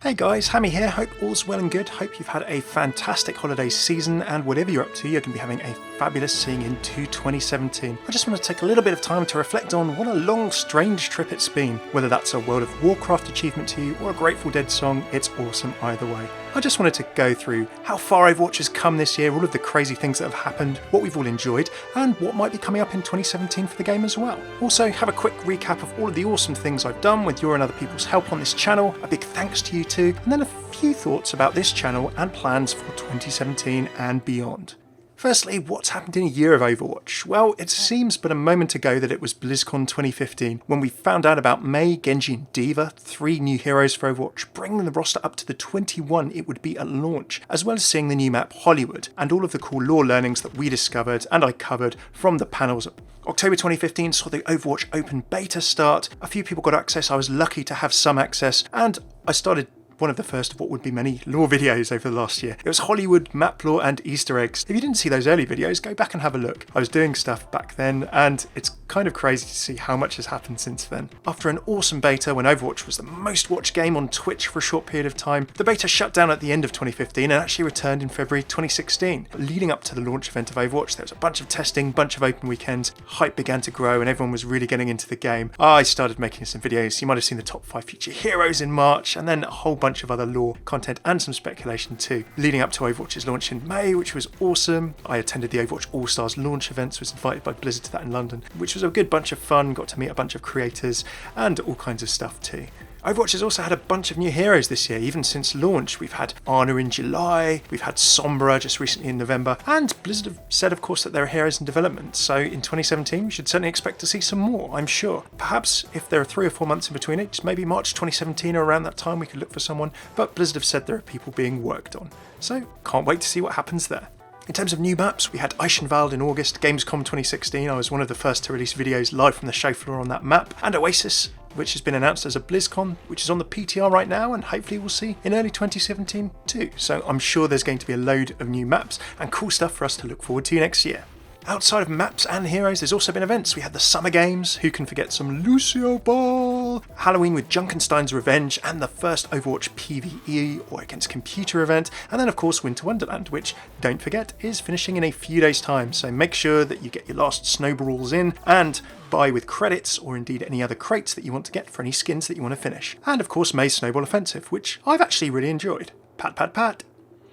Hey guys, Hammeh here, hope all's well and good, hope you've had a fantastic holiday season and whatever you're up to, you're going to be having a fabulous seeing into 2017. I just want to take a little bit of time to reflect on what a long, strange trip it's been. Whether that's a World of Warcraft achievement to you or a Grateful Dead song, it's awesome either way. I just wanted to go through how far Overwatch has come this year, all of the crazy things that have happened, what we've all enjoyed, and what might be coming up in 2017 for the game as well. Also, have a quick recap of all of the awesome things I've done with your and other people's help on this channel, a big thanks to you too, and then a few thoughts about this channel and plans for 2017 and beyond. Firstly, what's happened in a year of Overwatch? Well, it seems but a moment ago that it was BlizzCon 2015 when we found out about Mei, Genji and D.Va, 3 new heroes for Overwatch, bringing the roster up to the 21 it would be at launch, as well as seeing the new map Hollywood and all of the cool lore learnings that we discovered and I covered from the panels. October 2015 saw the Overwatch Open Beta start, a few people got access, I was lucky to have some access, and I started one of the first of what would be many lore videos over the last year. It was Hollywood, map lore and Easter eggs. If you didn't see those early videos, go back and have a look. I was doing stuff back then and it's kind of crazy to see how much has happened since then. After an awesome beta when Overwatch was the most watched game on Twitch for a short period of time, the beta shut down at the end of 2015 and actually returned in February 2016. Leading up to the launch event of Overwatch, there was a bunch of testing, bunch of open weekends, hype began to grow and everyone was really getting into the game. I started making some videos, you might have seen the top 5 future heroes in March and then a whole bunch of other lore content and some speculation too. Leading up to Overwatch's launch in May, which was awesome. I attended the Overwatch All-Stars launch events, was invited by Blizzard to that in London, which was a good bunch of fun, got to meet a bunch of creators and all kinds of stuff too. Overwatch has also had a bunch of new heroes this year, even since launch. We've had Ana in July, we've had Sombra just recently in November, and Blizzard have said, of course, that there are heroes in development. So in 2017, we should certainly expect to see some more, I'm sure. Perhaps if there are 3 or 4 months in between it, just maybe March 2017 or around that time, we could look for someone. But Blizzard have said there are people being worked on. So can't wait to see what happens there. In terms of new maps, we had Eichenwald in August, Gamescom 2016, I was one of the first to release videos live from the show floor on that map, and Oasis, which has been announced as a BlizzCon, which is on the PTR right now and hopefully we'll see in early 2017 too. So I'm sure there's going to be a load of new maps and cool stuff for us to look forward to next year. Outside of maps and heroes, there's also been events. We had the Summer Games, who can forget some Lucio Ball, Halloween with Junkenstein's Revenge, and the first Overwatch PvE or against computer event, and then of course Winter Wonderland, which, don't forget, is finishing in a few days' time, so make sure that you get your last snowballs in and buy with credits or indeed any other crates that you want to get for any skins that you want to finish. And of course May's Snowball Offensive, which I've actually really enjoyed. Pat, pat, pat.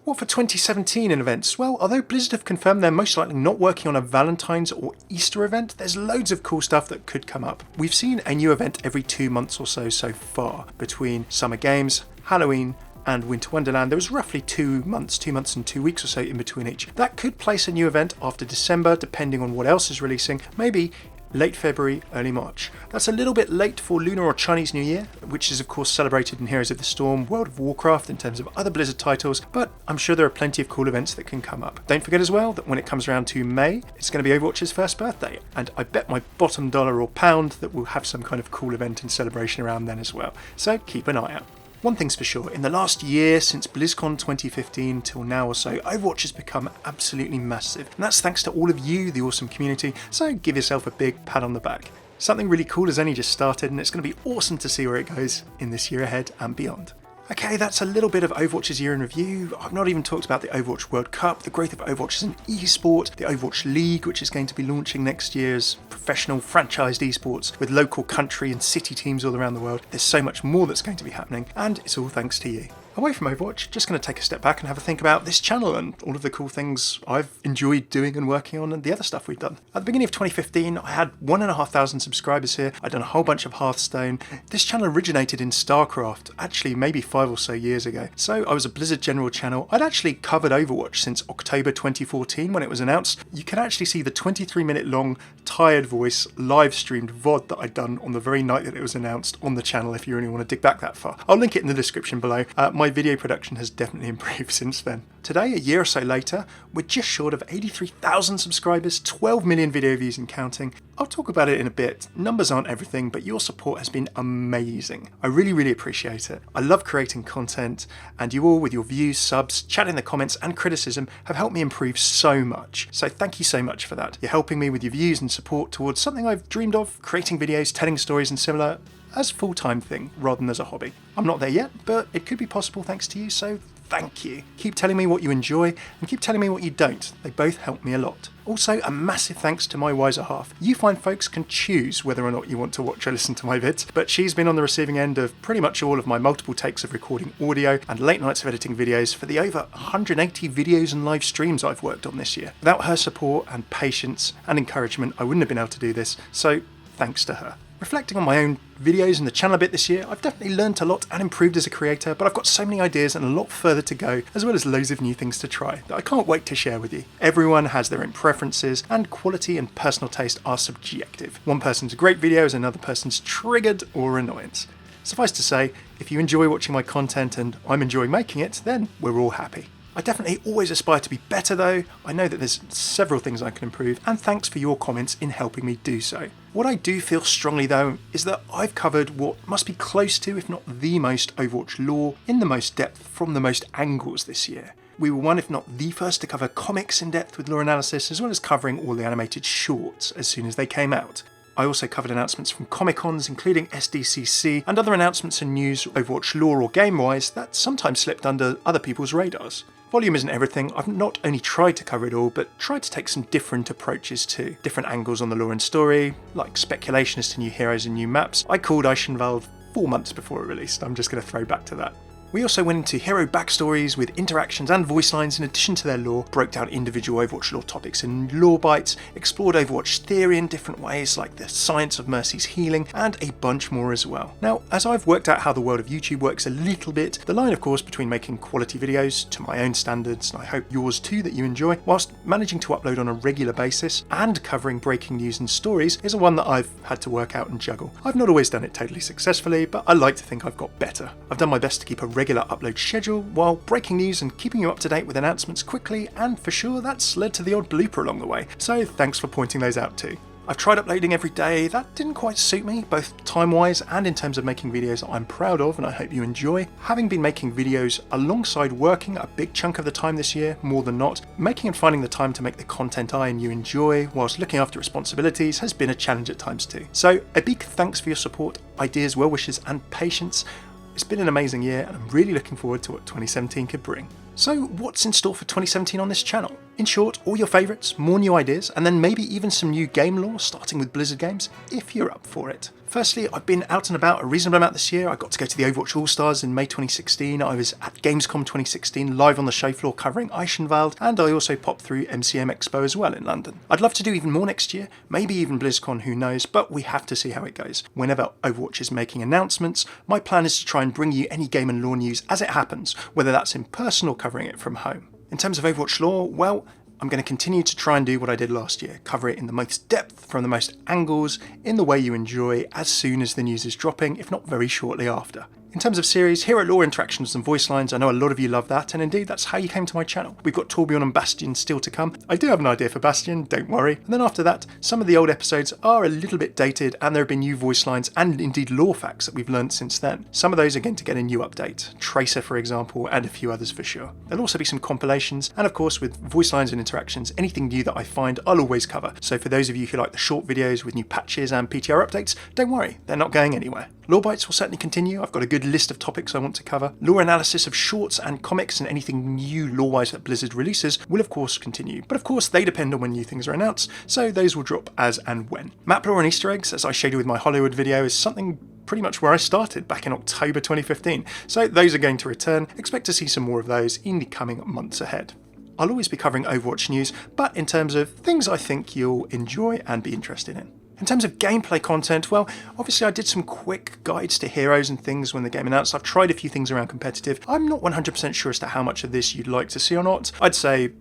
What for 2017 in events? Well, although Blizzard have confirmed they're most likely not working on a Valentine's or Easter event, there's loads of cool stuff that could come up. We've seen a new event every 2 months or so far, between Summer Games, Halloween, and Winter Wonderland. There was roughly 2 months and 2 weeks or so in between each. That could place a new event after December, depending on what else is releasing, maybe late February, early March. That's a little bit late for Lunar or Chinese New Year, which is of course celebrated in Heroes of the Storm, World of Warcraft in terms of other Blizzard titles, but I'm sure there are plenty of cool events that can come up. Don't forget as well that when it comes around to May, it's going to be Overwatch's first birthday, and I bet my bottom dollar or pound that we'll have some kind of cool event and celebration around then as well, so keep an eye out. One thing's for sure, in the last year since BlizzCon 2015 till now or so, Overwatch has become absolutely massive. And that's thanks to all of you, the awesome community, so give yourself a big pat on the back. Something really cool has only just started and it's going to be awesome to see where it goes in this year ahead and beyond. Okay, that's a little bit of Overwatch's year in review. I've not even talked about the Overwatch World Cup, the growth of Overwatch as an esport, the Overwatch League, which is going to be launching next year's professional franchised esports with local country and city teams all around the world. There's so much more that's going to be happening, and it's all thanks to you. Away from Overwatch, just going to take a step back and have a think about this channel and all of the cool things I've enjoyed doing and working on and the other stuff we've done. At the beginning of 2015, I had 1,500 subscribers here. I'd done a whole bunch of Hearthstone. This channel originated in StarCraft, actually maybe 5 or so years ago. So I was a Blizzard General channel. I'd actually covered Overwatch since October 2014 when it was announced. You can actually see the 23-minute long, tired voice, live streamed VOD that I'd done on the very night that it was announced on the channel if you really want to dig back that far. I'll link it in the description below. My video production has definitely improved since then. Today, a year or so later, we're just short of 83,000 subscribers, 12 million video views and counting. I'll talk about it in a bit. Numbers aren't everything, but your support has been amazing. I really appreciate it. I love creating content, and you all with your views, subs, chat in the comments and criticism have helped me improve so much. So thank you so much for that. You're helping me with your views and support towards something I've dreamed of, creating videos, telling stories and similar, as a full-time thing rather than as a hobby. I'm not there yet, but it could be possible thanks to you, so thank you. Keep telling me what you enjoy and keep telling me what you don't. They both help me a lot. Also, a massive thanks to my wiser half. You fine folks can choose whether or not you want to watch or listen to my vids, but she's been on the receiving end of pretty much all of my multiple takes of recording audio and late nights of editing videos for the over 180 videos and live streams I've worked on this year. Without her support and patience and encouragement, I wouldn't have been able to do this, so thanks to her. Reflecting on my own videos and the channel a bit this year, I've definitely learnt a lot and improved as a creator, but I've got so many ideas and a lot further to go, as well as loads of new things to try that I can't wait to share with you. Everyone has their own preferences, and quality and personal taste are subjective. One person's great video is another person's triggered or annoyance. Suffice to say, if you enjoy watching my content and I'm enjoying making it, then we're all happy. I definitely always aspire to be better though. I know that there's several things I can improve, and thanks for your comments in helping me do so. What I do feel strongly though is that I've covered what must be close to, if not the most, Overwatch lore in the most depth from the most angles this year. We were one, if not the first, to cover comics in depth with lore analysis, as well as covering all the animated shorts as soon as they came out. I also covered announcements from Comic-Cons, including SDCC, and other announcements and news Overwatch lore or game-wise that sometimes slipped under other people's radars. Volume isn't everything. I've not only tried to cover it all, but tried to take some different approaches too. Different angles on the lore and story, like speculation as to new heroes and new maps. I called Eichenwald 4 months before it released. I'm just going to throw back to that. We also went into hero backstories with interactions and voice lines in addition to their lore, broke down individual Overwatch lore topics in lore bites, explored Overwatch theory in different ways like the science of Mercy's healing, and a bunch more as well. Now, as I've worked out how the world of YouTube works a little bit, the line of course between making quality videos to my own standards, and I hope yours too that you enjoy, whilst managing to upload on a regular basis and covering breaking news and stories is one that I've had to work out and juggle. I've not always done it totally successfully, but I like to think I've got better. I've done my best to keep a regular upload schedule while breaking news and keeping you up to date with announcements quickly, and for sure that's led to the odd blooper along the way, so thanks for pointing those out too. I've tried uploading every day. That didn't quite suit me, both time-wise and in terms of making videos that I'm proud of and I hope you enjoy. Having been making videos alongside working a big chunk of the time this year, more than not, making and finding the time to make the content I and you enjoy whilst looking after responsibilities has been a challenge at times too. So a big thanks for your support, ideas, well wishes and patience. It's been an amazing year and I'm really looking forward to what 2017 could bring. So what's in store for 2017 on this channel? In short, all your favourites, more new ideas, and then maybe even some new game lore, starting with Blizzard games, if you're up for it. Firstly, I've been out and about a reasonable amount this year. I got to go to the Overwatch All-Stars in May 2016. I was at Gamescom 2016 live on the show floor covering Eichenwald, and I also popped through MCM Expo as well in London. I'd love to do even more next year, maybe even BlizzCon, who knows, but we have to see how it goes. Whenever Overwatch is making announcements, my plan is to try and bring you any game and lore news as it happens, whether that's in person or covering it from home. In terms of Overwatch lore, well, I'm going to continue to try and do what I did last year, cover it in the most depth, from the most angles, in the way you enjoy, as soon as the news is dropping, if not very shortly after. In terms of series, hero lore interactions and voice lines, I know a lot of you love that, and indeed that's how you came to my channel. We've got Torbjorn and Bastion still to come. I do have an idea for Bastion, don't worry. And then after that, some of the old episodes are a little bit dated, and there have been new voice lines and indeed lore facts that we've learned since then. Some of those are going to get a new update. Tracer, for example, and a few others for sure. There'll also be some compilations, and of course with voice lines and interactions, anything new that I find I'll always cover. So for those of you who like the short videos with new patches and PTR updates, don't worry, they're not going anywhere. Lore bites will certainly continue. I've got a good list of topics I want to cover. Lore analysis of shorts and comics and anything new lore-wise that Blizzard releases will of course continue. But of course they depend on when new things are announced, so those will drop as and when. Map lore and Easter eggs, as I showed you with my Hollywood video, is something pretty much where I started back in October 2015. So those are going to return. Expect to see some more of those in the coming months ahead. I'll always be covering Overwatch news, but in terms of things I think you'll enjoy and be interested in. In terms of gameplay content, well, obviously I did some quick guides to heroes and things when the game announced. I've tried a few things around competitive. I'm not 100% sure as to how much of this you'd like to see or not. I'd say,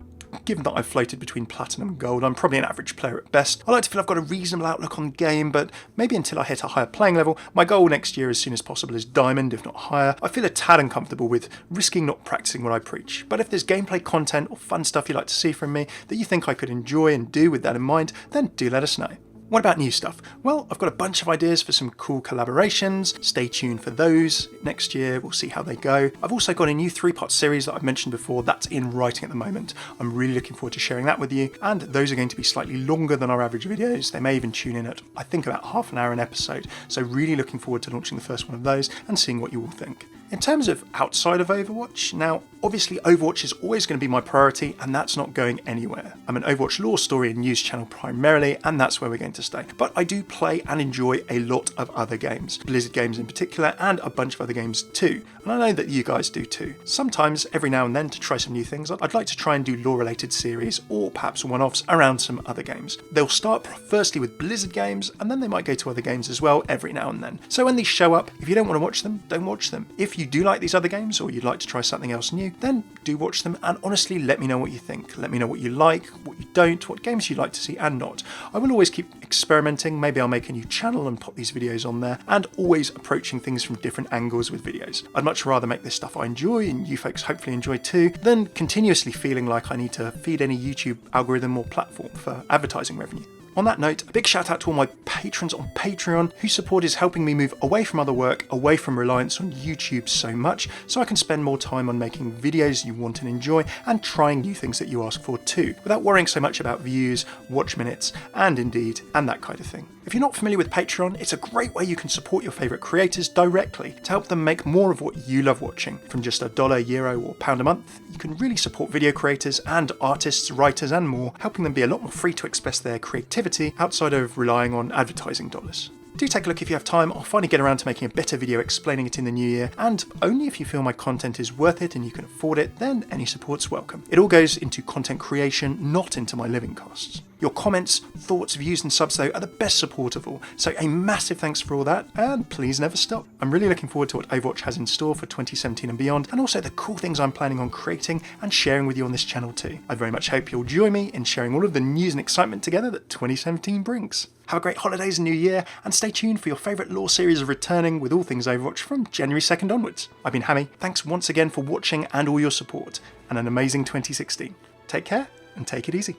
given that I've floated between platinum and gold, I'm probably an average player at best. I like to feel I've got a reasonable outlook on the game, but maybe until I hit a higher playing level. My goal next year as soon as possible is diamond, if not higher. I feel a tad uncomfortable with risking not practicing what I preach. But if there's gameplay content or fun stuff you'd like to see from me that you think I could enjoy and do with that in mind, then do let us know. What about new stuff? Well, I've got a bunch of ideas for some cool collaborations. Stay tuned for those. Next year, we'll see how they go. I've also got a new 3-part series that I've mentioned before that's in writing at the moment. I'm really looking forward to sharing that with you, and those are going to be slightly longer than our average videos. They may even tune in at, I think, about half an hour an episode, so really looking forward to launching the first one of those and seeing what you all think. In terms of outside of Overwatch, now obviously Overwatch is always going to be my priority, and that's not going anywhere. I'm an Overwatch lore, story and news channel primarily, and that's where we're going to stay. But I do play and enjoy a lot of other games, Blizzard games in particular, and a bunch of other games too. And I know that you guys do too. Sometimes, every now and then, to try some new things, I'd like to try and do lore-related series, or perhaps one-offs around some other games. They'll start firstly with Blizzard games, and then they might go to other games as well every now and then. So when these show up, if you don't want to watch them, don't watch them. If you do like these other games, or you'd like to try something else new, then do watch them, and honestly let me know what you think. Let me know what you like, what you don't, what games you'd like to see and not. I will always keep experimenting. Maybe I'll make a new channel and pop these videos on there, and always approaching things from different angles with videos. I'd much rather make this stuff I enjoy, and you folks hopefully enjoy too, than continuously feeling like I need to feed any YouTube algorithm or platform for advertising revenue. On that note, a big shout out to all my patrons on Patreon whose support is helping me move away from other work, away from reliance on YouTube so much, so I can spend more time on making videos you want and enjoy, and trying new things that you ask for too, without worrying so much about views, watch minutes, and that kind of thing. If you're not familiar with Patreon, it's a great way you can support your favourite creators directly to help them make more of what you love watching. From just $1, euro, or pound a month, you can really support video creators and artists, writers and more, helping them be a lot more free to express their creativity outside of relying on advertising dollars. Do take a look if you have time. I'll finally get around to making a better video explaining it in the new year, and only if you feel my content is worth it and you can afford it, then any support's welcome. It all goes into content creation, not into my living costs. Your comments, thoughts, views and subs though are the best support of all, so a massive thanks for all that, and please never stop. I'm really looking forward to what Overwatch has in store for 2017 and beyond, and also the cool things I'm planning on creating and sharing with you on this channel too. I very much hope you'll join me in sharing all of the news and excitement together that 2017 brings. Have a great holidays and new year, and stay tuned for your favourite lore series returning with all things Overwatch from January 2nd onwards. I've been Hammeh, thanks once again for watching and all your support, and an amazing 2016. Take care and take it easy.